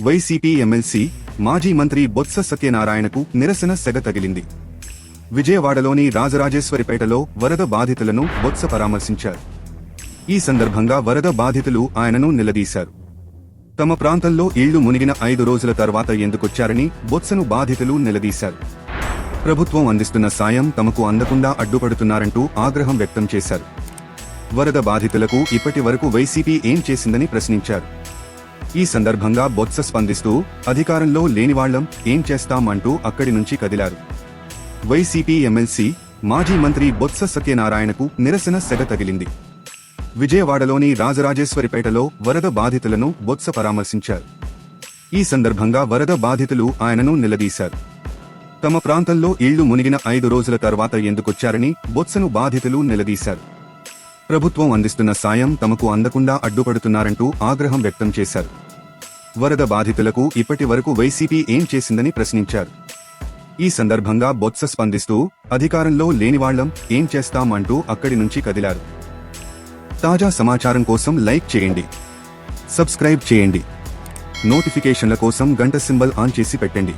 YCP MLC మాజీ మంత్రి బొత్స సత్యనారాయణకు నిరసన సెగ తగిలింది. విజయవాడలోని రాజరాజేశ్వరిపేటలో వరద బాధితులను బొత్స పరామర్శించారు. ఈ సందర్భంగా వరద బాధితులు ఆయనను నిలదీశారు. తమ ప్రాంతంలో ఇళ్లు మునిగిన 5 రోజుల తర్వాత ఎందుకొచ్చారని బొత్సను బాధితులు నిలదీశారు. ప్రభుత్వం అందిస్తున్న సాయం తమకు అందకుండా అడ్డుపడుతున్నారంటూ ఆగ్రహం వ్యక్తం చేశారు. వరద బాధితులకు ఇప్పటి వరకు వైసీపీ ఏం చేసిందని ప్రశ్నించారు. ఈ సందర్భంగా బొత్స స్పందిస్తూ అధికారంలో లేనివాళ్లం ఏం చేస్తాం అంటూ అక్కడి నుంచి కదిలారు. వైసీపీ ఎమ్మెల్సీ మాజీ మంత్రి బొత్స సత్యనారాయణకు నిరసన సెగ తగిలింది. విజయవాడలోని రాజరాజేశ్వరిపేటలో వరద బాధితులను బొత్స పరామర్శించారు. ఈ సందర్భంగా వరద బాధితులు ఆయనను నిలదీశారు. తమ ప్రాంతంలో ఇళ్లు మునిగిన 5 రోజుల తర్వాత ఎందుకొచ్చారని బొత్సను బాధితులు నిలదీశారు. ప్రభుత్వం అందిస్తున్న సాయం తమకు అందకుండా అడ్డుపడుతున్నారంటూ ఆగ్రహం వ్యక్తం చేశారు. వరద బాధితులకు ఇప్పటి వరకు వైసీపీ ఏం చేసిందని ప్రశ్నించారు. ఈ సందర్భంగా బొత్స స్పందిస్తూ అధికారంలో లేనివాళ్లం ఏం చేస్తాం అంటూ అక్కడి నుంచి కదిలారు. తాజా సమాచారం కోసం లైక్ చేయండి, సబ్స్క్రైబ్ చేయండి, నోటిఫికేషన్ల కోసం గంట సింబల్ ఆన్ చేసి పెట్టండి.